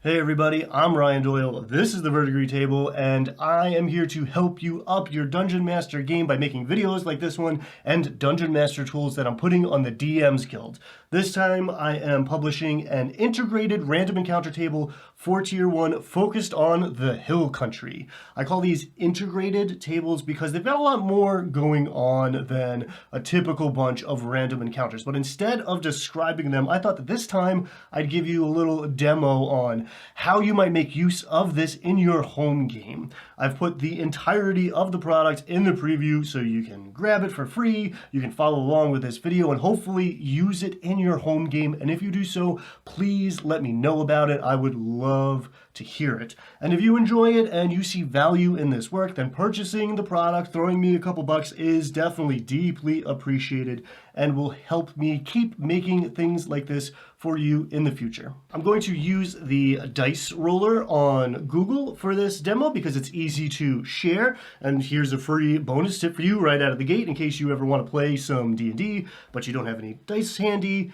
Hey everybody, I'm Ryan Doyle, this is the Verdigris Table, and I am here to help you up your Dungeon Master game by making videos like this one and Dungeon Master tools that I'm putting on the DM's Guild. This time I am publishing an integrated random encounter table for Tier 1 focused on the Hill Country. I call these integrated tables because they've got a lot more going on than a typical bunch of random encounters, but instead of describing them, I thought that this time I'd give you a little demo on how you might make use of this in your home game. I've put the entirety of the product in the preview so you can grab it for free, you can follow along with this video and hopefully use it in your home game. And if you do so, please let me know about it. I would love to hear it. And if you enjoy it and you see value in this work, then purchasing the product, throwing me a couple bucks is definitely deeply appreciated and will help me keep making things like this for you in the future. I'm going to use the dice roller on Google for this demo because it's easy to share, and here's a free bonus tip for you right out of the gate in case you ever want to play some D&D but you don't have any dice handy.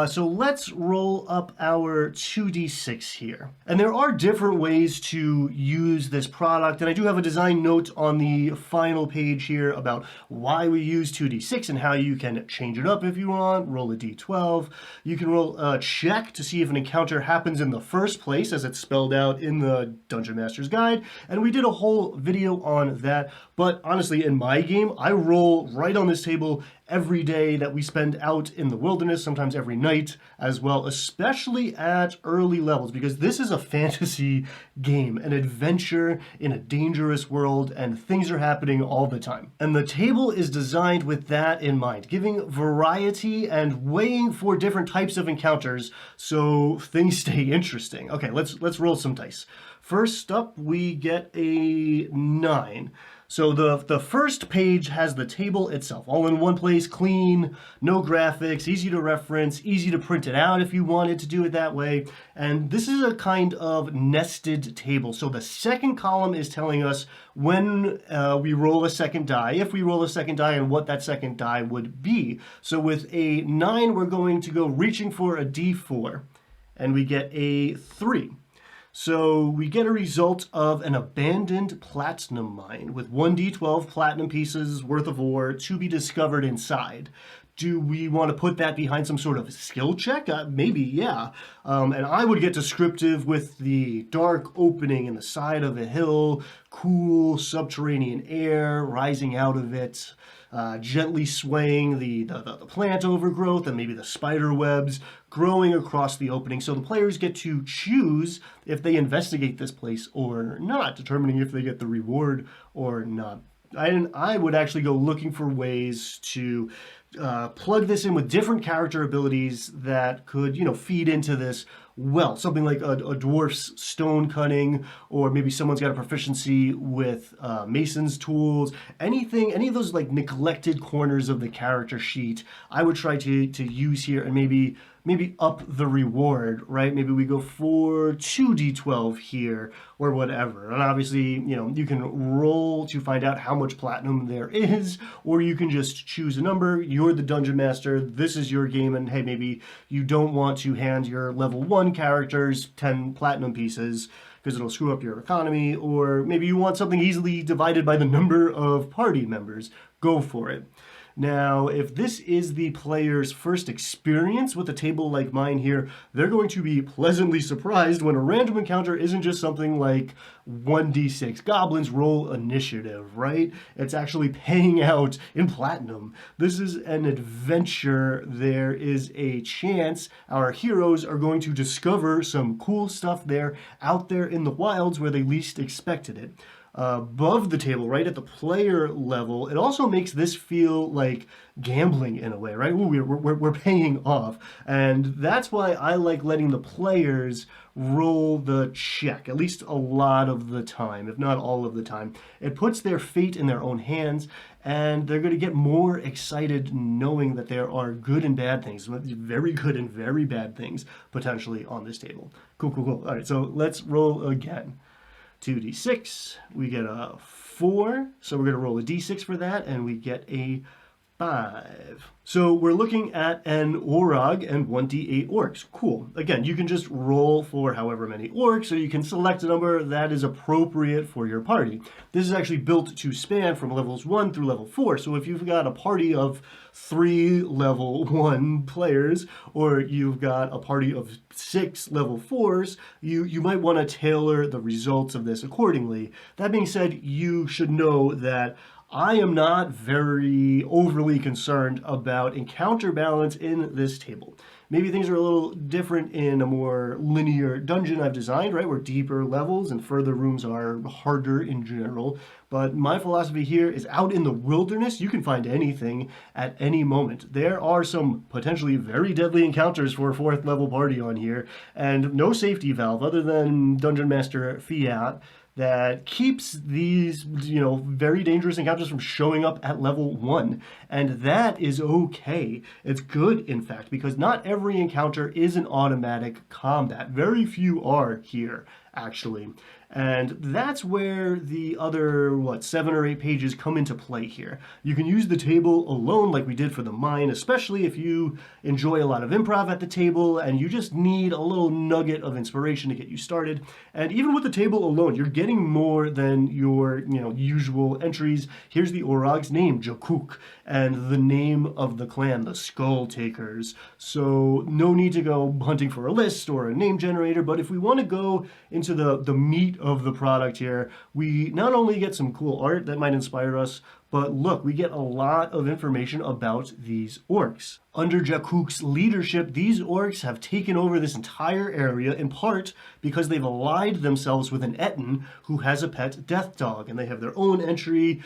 So let's roll up our 2d6 here. And there are different ways to use this product, and I do have a design note on the final page here about why we use 2d6 and how you can change it up if you want. Roll a d12. You can roll a check to see if an encounter happens in the first place as it's spelled out in the Dungeon Master's Guide, and we did a whole video on that. But honestly, in my game, I roll right on this table every day that we spend out in the wilderness, sometimes every night as well, especially at early levels, because this is a fantasy game, an adventure in a dangerous world, and things are happening all the time. And the table is designed with that in mind, giving variety and weighing for different types of encounters so things stay interesting. Okay, let's roll some dice. First up, we get a 9. So the first page has the table itself, all in one place, clean, no graphics, easy to reference, easy to print it out if you wanted to do it that way. And this is a kind of nested table. So the second column is telling us when we roll a second die, if we roll a second die, and what that second die would be. So with a 9, we're going to go reaching for a d4, and we get a 3. So we get a result of an abandoned platinum mine with 1d12 platinum pieces worth of ore to be discovered inside. Do we want to put that behind some sort of skill check? Maybe, yeah. And I would get descriptive with the dark opening in the side of a hill, cool subterranean air rising out of it, gently swaying the plant overgrowth and maybe the spider webs growing across the opening. So the players get to choose if they investigate this place or not, determining if they get the reward or not. I would actually go looking for ways to plug this in with different character abilities that could, feed into this well. Something like a dwarf's stone cutting, or maybe someone's got a proficiency with mason's tools. Any of those like neglected corners of the character sheet, I would try to use here and maybe up the reward, right? Maybe we go for 2d12 here or whatever. And obviously, you can roll to find out how much platinum there is, or you can just choose a number. You're the dungeon master. This is your game. And hey, maybe you don't want to hand your level 1 characters 10 platinum pieces because it'll screw up your economy, or maybe you want something easily divided by the number of party members. Go for it. Now, if this is the player's first experience with a table like mine here, they're going to be pleasantly surprised when a random encounter isn't just something like 1d6. Goblins roll initiative, right? It's actually paying out in platinum. This is an adventure. There is a chance our heroes are going to discover some cool stuff there out there in the wilds where they least expected it. Above the table, right at the player level, it also makes this feel like gambling in a way, right? Ooh, we're paying off. And that's why I like letting the players roll the check, at least a lot of the time, if not all of the time. It puts their fate in their own hands, and they're going to get more excited knowing that there are good and bad things, very good and very bad things potentially on this table. Cool. All right, so let's roll again. 2d6, we get a 4, so we're going to roll a d6 for that, and we get a 5. So we're looking at an Orog and 1d8 orcs. Cool. Again, you can just roll for however many orcs, or you can select a number that is appropriate for your party. This is actually built to span from levels 1 through level 4. So if you've got a party of 3 level 1 players, or you've got a party of 6 level 4s, you might want to tailor the results of this accordingly. That being said, you should know that I am not very overly concerned about encounter balance in this table. Maybe things are a little different in a more linear dungeon I've designed, right, where deeper levels and further rooms are harder in general. But my philosophy here is out in the wilderness, you can find anything at any moment. There are some potentially very deadly encounters for a 4th level party on here, and no safety valve other than Dungeon Master Fiat that keeps these, very dangerous encounters from showing up at level 1. And that is okay. It's good, in fact, because not every encounter is an automatic combat. Very few are here, actually. And that's where the other, 7 or 8 pages come into play here. You can use the table alone like we did for the mine, especially if you enjoy a lot of improv at the table and you just need a little nugget of inspiration to get you started. And even with the table alone, you're getting more than your, usual entries. Here's the Orog's name, Jakuk, and the name of the clan, the Skull Takers. So no need to go hunting for a list or a name generator, but if we want to go into the meat of the product here, we not only get some cool art that might inspire us, but look, we get a lot of information about these orcs. Under Jakuk's leadership, these orcs have taken over this entire area in part because they've allied themselves with an Etten who has a pet death dog, and they have their own entry.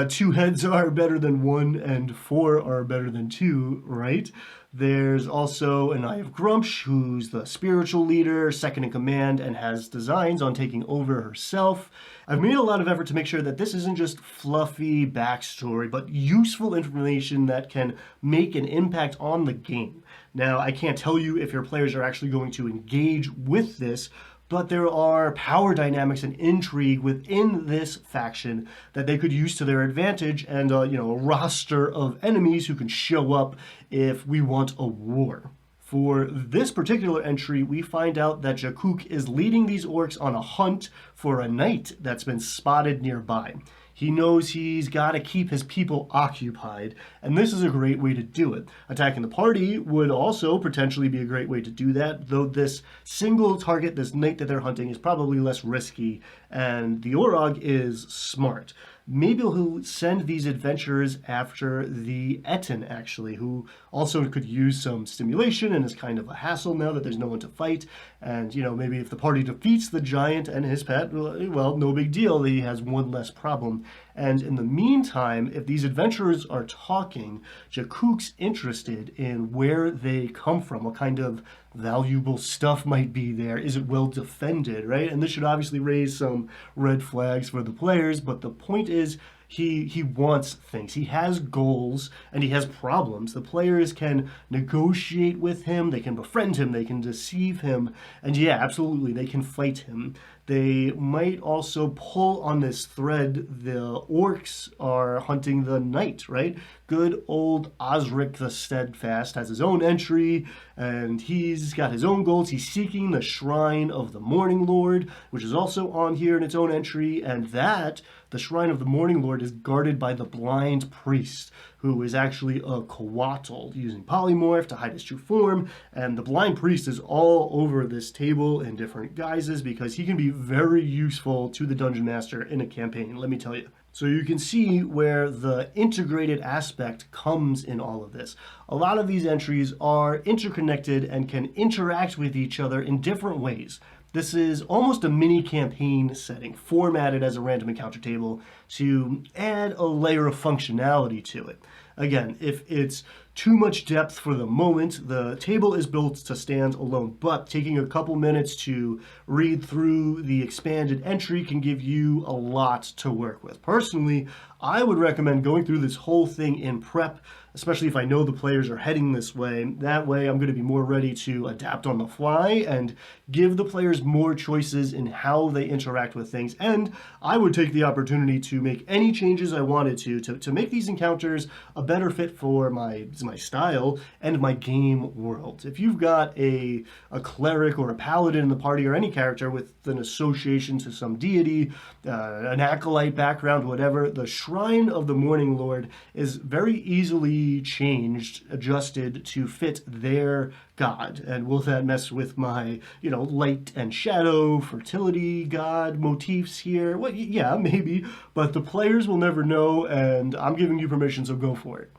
2 heads are better than 1 and 4 are better than 2, right? There's also an Eye of Grumpsh, who's the spiritual leader, second in command, and has designs on taking over herself. I've made a lot of effort to make sure that this isn't just fluffy backstory, but useful information that can make an impact on the game. Now, I can't tell you if your players are actually going to engage with this, but there are power dynamics and intrigue within this faction that they could use to their advantage, and a roster of enemies who can show up if we want a war. For this particular entry, we find out that Jakuk is leading these orcs on a hunt for a knight that's been spotted nearby. He knows he's got to keep his people occupied, and this is a great way to do it. Attacking the party would also potentially be a great way to do that, though this single target, this knight that they're hunting, is probably less risky, and the Orog is smart. Maybe he'll send these adventurers after the Etten, actually, who also could use some stimulation and is kind of a hassle now that there's no one to fight. And, maybe if the party defeats the giant and his pet, well, no big deal. He has one less problem. And in the meantime, if these adventurers are talking, Jakuk's interested in where they come from, what kind of valuable stuff might be there. Is it well defended, right? And this should obviously raise some red flags for the players, but the point is he wants things. He has goals and he has problems. The players can negotiate with him, they can befriend him, they can deceive him, and yeah, absolutely, they can fight him. They might also pull on this thread. The orcs are hunting the knight, right? Good old Osric the Steadfast has his own entry, and he's got his own goals. He's seeking the Shrine of the Morning Lord, which is also on here in its own entry, and the Shrine of the Morning Lord is guarded by the blind priest, who is actually a coatl, using polymorph to hide his true form, and the blind priest is all over this table in different guises because he can be very useful to the Dungeon Master in a campaign, let me tell you. So you can see where the integrated aspect comes in all of this. A lot of these entries are interconnected and can interact with each other in different ways. This is almost a mini campaign setting, formatted as a random encounter table to add a layer of functionality to it. Again, if it's too much depth for the moment, the table is built to stand alone, but taking a couple minutes to read through the expanded entry can give you a lot to work with. Personally, I would recommend going through this whole thing in prep. especially if I know the players are heading this way. That way I'm going to be more ready to adapt on the fly and give the players more choices in how they interact with things. And I would take the opportunity to make any changes I wanted to make these encounters a better fit for my style and my game world. If you've got a cleric or a paladin in the party, or any character with an association to some deity, an acolyte background, whatever, the Shrine of the Morning Lord is very easily changed, adjusted to fit their god. And will that mess with my, light and shadow, fertility god motifs here? Well, yeah, maybe, but the players will never know, and I'm giving you permission, so go for it.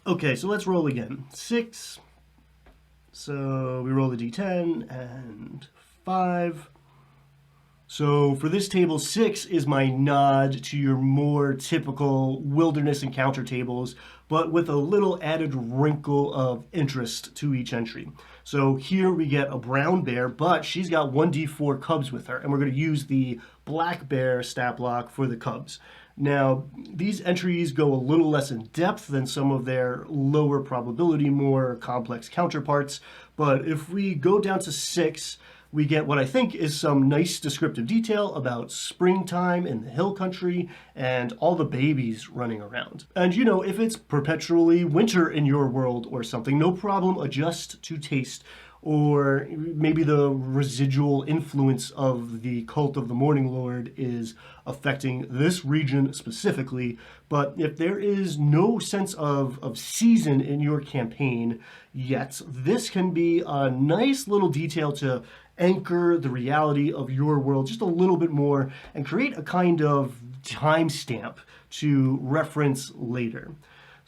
Okay, so let's roll again. 6. So we roll a d10 and 5. So for this table, 6 is my nod to your more typical wilderness encounter tables, but with a little added wrinkle of interest to each entry. So here we get a brown bear, but she's got 1d4 cubs with her, and we're going to use the black bear stat block for the cubs. Now, these entries go a little less in depth than some of their lower probability, more complex counterparts, but if we go down to 6, we get what I think is some nice descriptive detail about springtime in the hill country and all the babies running around. And if it's perpetually winter in your world or something, no problem, adjust to taste. Or maybe the residual influence of the cult of the Morning Lord is affecting this region specifically. But if there is no sense of season in your campaign yet, this can be a nice little detail to anchor the reality of your world just a little bit more and create a kind of timestamp to reference later.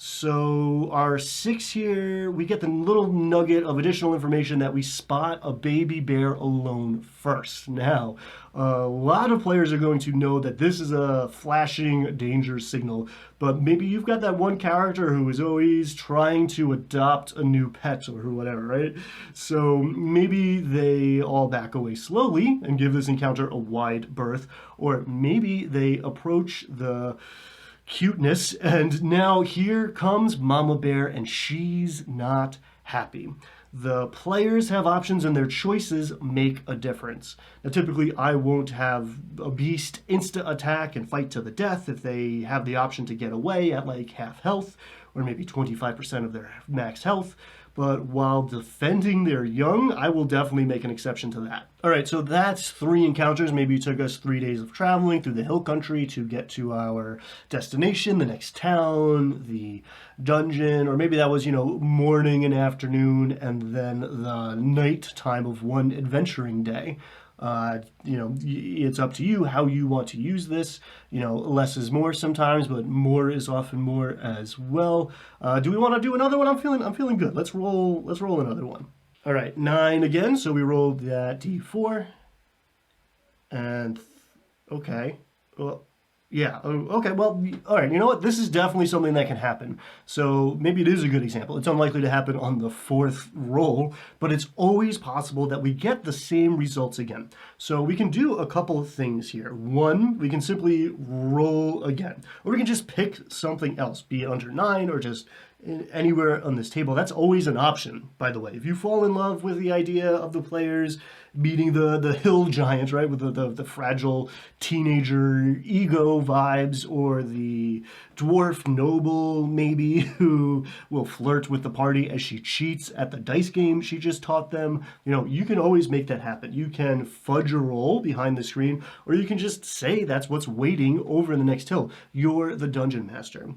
So our 6 here, we get the little nugget of additional information that we spot a baby bear alone first. Now, a lot of players are going to know that this is a flashing danger signal, but maybe you've got that one character who is always trying to adopt a new pet or whatever, right? So maybe they all back away slowly and give this encounter a wide berth, or maybe they approach the cuteness, and now here comes Mama Bear, and she's not happy. The players have options, and their choices make a difference. Now, typically, I won't have a beast insta-attack and fight to the death if they have the option to get away at like half health, or maybe 25% of their max health. But while defending their young, I will definitely make an exception to that. All right, so that's 3 encounters. Maybe it took us 3 days of traveling through the hill country to get to our destination, the next town, the dungeon, or maybe that was, morning and afternoon, and then the night time of one adventuring day. It's up to you how you want to use this. Less is more sometimes, but more is often more as well. Do we want to do another one? I'm feeling good. Let's roll another one. All right, 9 again. So we rolled that d4, and okay. Well, yeah. Okay. Well, all right. You know what? This is definitely something that can happen. So maybe it is a good example. It's unlikely to happen on the 4th roll, but it's always possible that we get the same results again. So we can do a couple of things here. One, we can simply roll again, or we can just pick something else, be it under 9 or just anywhere on this table. That's always an option, by the way. If you fall in love with the idea of the players meeting the hill giant, right, with the fragile teenager ego vibes, or the dwarf noble maybe who will flirt with the party as she cheats at the dice game she just taught them, you can always make that happen. You can fudge a roll behind the screen, or you can just say that's what's waiting over in the next hill. You're the dungeon master.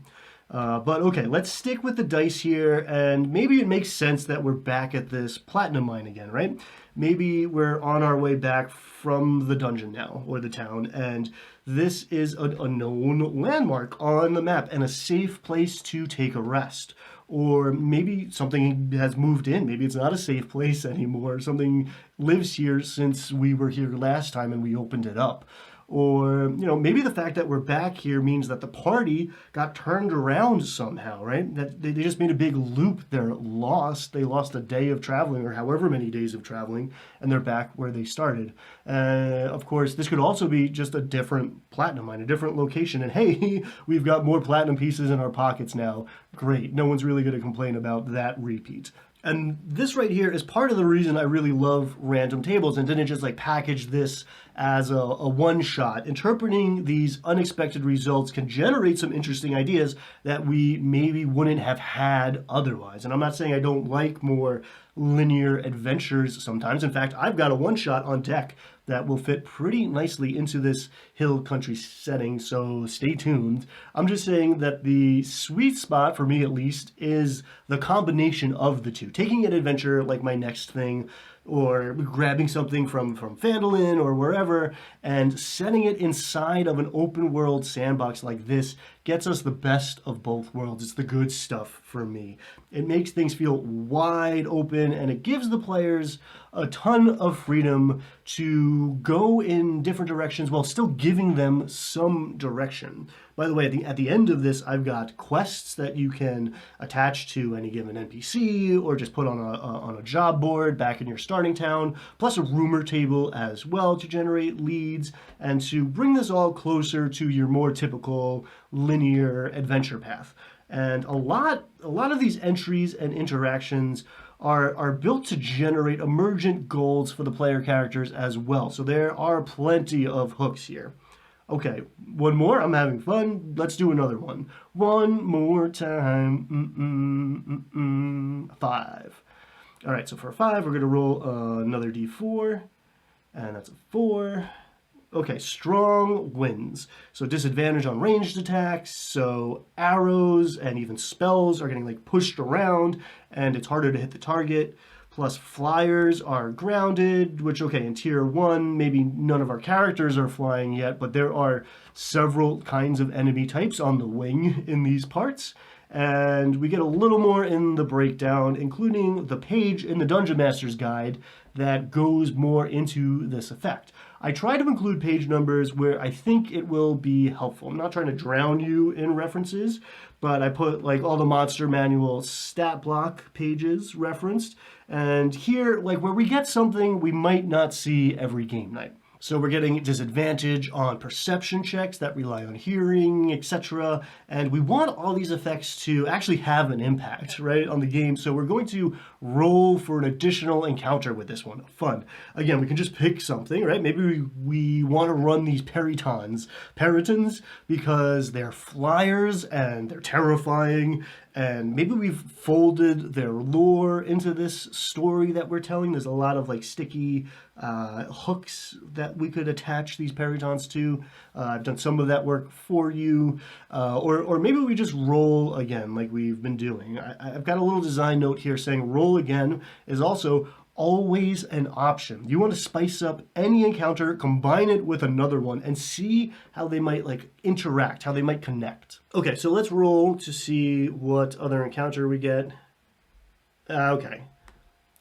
But okay, let's stick with the dice here, and maybe it makes sense that we're back at this platinum mine again, right? Maybe we're on our way back from the dungeon now, or the town, and this is a known landmark on the map and a safe place to take a rest. Or maybe something has moved in. Maybe it's not a safe place anymore. Something lives here since we were here last time and we opened it up. Or, maybe the fact that we're back here means that the party got turned around somehow, right? That they just made a big loop. They're lost. They lost a day of traveling or however many days of traveling, and they're back where they started. Of course, this could also be just a different platinum mine, a different location. And hey, we've got more platinum pieces in our pockets now. Great. No one's really going to complain about that repeat. And this right here is part of the reason I really love random tables and didn't just like package this as a one-shot. Interpreting these unexpected results can generate some interesting ideas that we maybe wouldn't have had otherwise. And I'm not saying I don't like more linear adventures sometimes. In fact, I've got a one-shot on deck that will fit pretty nicely into this hill country setting, so stay tuned. I'm just saying that the sweet spot, for me at least, is the combination of the two. Taking an adventure like my next thing, or grabbing something from Phandalin or wherever, and setting it inside of an open world sandbox like this gets us the best of both worlds. It's the good stuff for me. It makes things feel wide open, and it gives the players a ton of freedom to go in different directions while still giving them some direction. By the way, at the end of this, I've got quests that you can attach to any given NPC or just put on a job board back in your starting town, plus a rumor table as well to generate leads and to bring this all closer to your more typical linear adventure path. And a lot of these entries and interactions are built to generate emergent goals for the player characters as well. So there are plenty of hooks here. Okay, one more. I'm having fun. Let's do another one. One more time. 5. All right, so for a 5, we're going to roll another d4, and that's a 4. Okay, strong winds. So disadvantage on ranged attacks, so arrows and even spells are getting like pushed around, and it's harder to hit the target. Plus flyers are grounded, which, okay, in tier 1, maybe none of our characters are flying yet, but there are several kinds of enemy types on the wing in these parts. And we get a little more in the breakdown, including the page in the Dungeon Master's Guide that goes more into this effect. I try to include page numbers where I think it will be helpful. I'm not trying to drown you in references, but I put like all the Monster Manual stat block pages referenced. And here, like where we get something we might not see every game night. So we're getting disadvantage on perception checks that rely on hearing, etc. And we want all these effects to actually have an impact, right, on the game. So we're going to roll for an additional encounter with this one. Fun. Again, we can just pick something, right? Maybe we want to run these peritons because they're flyers and they're terrifying. And maybe we've folded their lore into this story that we're telling. There's a lot of like sticky hooks that we could attach these peritons to. I've done some of that work for you. Or maybe we just roll again like we've been doing. I've got a little design note here saying roll again is also always an option. You want to spice up any encounter, combine it with another one, and see how they might like interact, how they might connect. Okay, so let's roll to see what other encounter we get. Okay,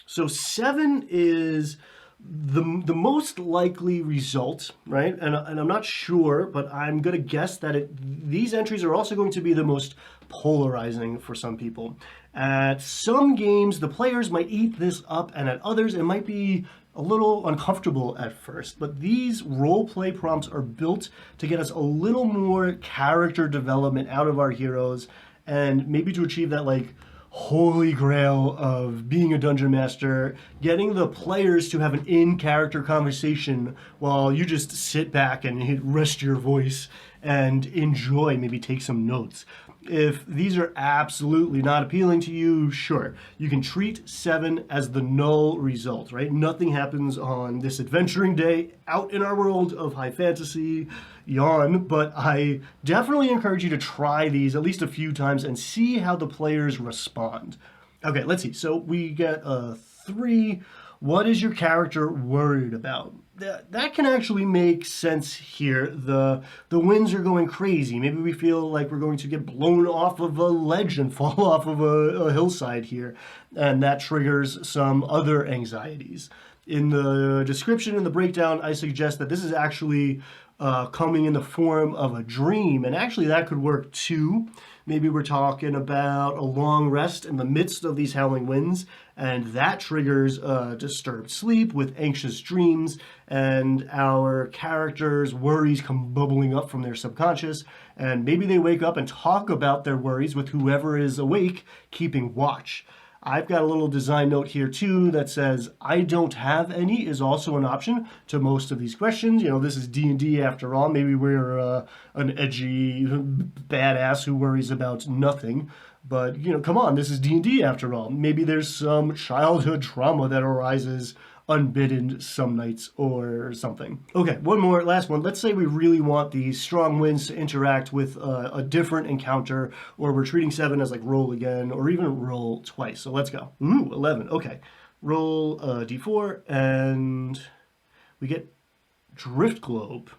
so 7 is the most likely result, right? And I'm not sure, but I'm going to guess that these entries are also going to be the most polarizing for some people. At some games, the players might eat this up, and at others, it might be a little uncomfortable at first. But these role-play prompts are built to get us a little more character development out of our heroes, and maybe to achieve that, like, holy grail of being a dungeon master, getting the players to have an in-character conversation while you just sit back and rest your voice and enjoy, maybe take some notes. If these are absolutely not appealing to you, sure, you can treat 7 as the null result, right? Nothing happens on this adventuring day out in our world of high fantasy, yawn, but I definitely encourage you to try these at least a few times and see how the players respond. Okay, let's see. So we get a 3. What is your character worried about? That can actually make sense here. The winds are going crazy. Maybe we feel like we're going to get blown off of a ledge and fall off of a hillside here, and that triggers some other anxieties. In the description and the breakdown, I suggest that this is actually coming in the form of a dream, and actually that could work too. Maybe we're talking about a long rest in the midst of these howling winds, and that triggers disturbed sleep with anxious dreams, and our characters' worries come bubbling up from their subconscious, and maybe they wake up and talk about their worries with whoever is awake, keeping watch. I've got a little design note here too that says I don't have any is also an option to most of these questions. You know, this is D&D after all. Maybe we're an edgy badass who worries about nothing. But, you know, come on, this is D&D after all. Maybe there's some childhood trauma that arises unbidden some nights or something. Okay, one more, last one. Let's say we really want these strong winds to interact with a different encounter, or we're treating 7 as like roll again, or even roll twice. So let's go. Ooh, 11. Okay, roll d4, and we get Drift Globe.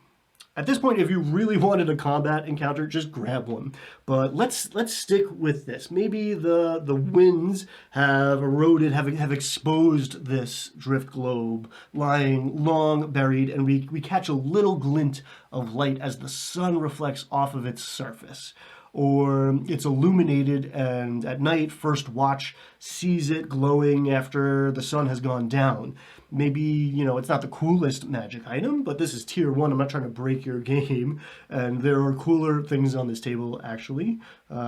At this point, if you really wanted a combat encounter, just grab one. But let's stick with this. Maybe the winds have eroded, have exposed this drift globe, lying long buried, and we catch a little glint of light as the sun reflects off of its surface. Or it's illuminated, and at night, First Watch sees it glowing after the sun has gone down. Maybe, you know, it's not the coolest magic item, but this is tier 1. I'm not trying to break your game, and there are cooler things on this table, actually.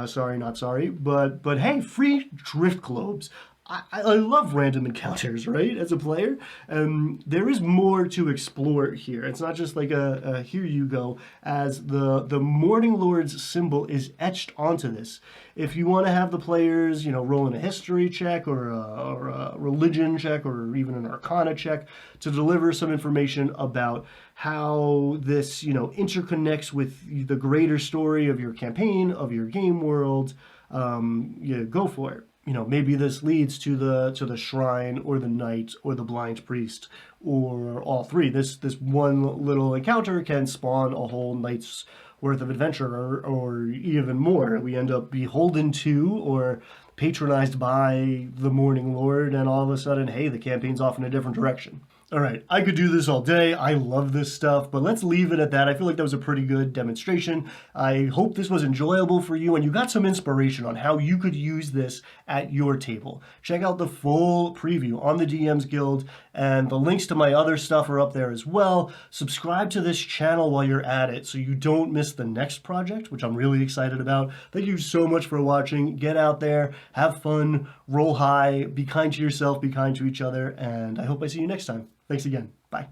Sorry, not sorry. But hey, free drift globes. I love random encounters, right, as a player, and there is more to explore here. It's not just like a here you go, as the Morning Lord's symbol is etched onto this. If you want to have the players, you know, roll in a history check or a religion check or even an arcana check to deliver some information about how this, you know, interconnects with the greater story of your campaign, of your game world, go for it. You know, maybe this leads to the shrine or the knight or the blind priest or all three. This one little encounter can spawn a whole night's worth of adventure or even more. We end up beholden to or patronized by the Morning Lord, and all of a sudden, hey, the campaign's off in a different direction. All right, I could do this all day. I love this stuff, but let's leave it at that. I feel like that was a pretty good demonstration. I hope this was enjoyable for you and you got some inspiration on how you could use this at your table. Check out the full preview on the DMs Guild, and the links to my other stuff are up there as well. Subscribe to this channel while you're at it so you don't miss the next project, which I'm really excited about. Thank you so much for watching. Get out there, have fun, roll high, be kind to yourself, be kind to each other, and I hope I see you next time. Thanks again. Bye.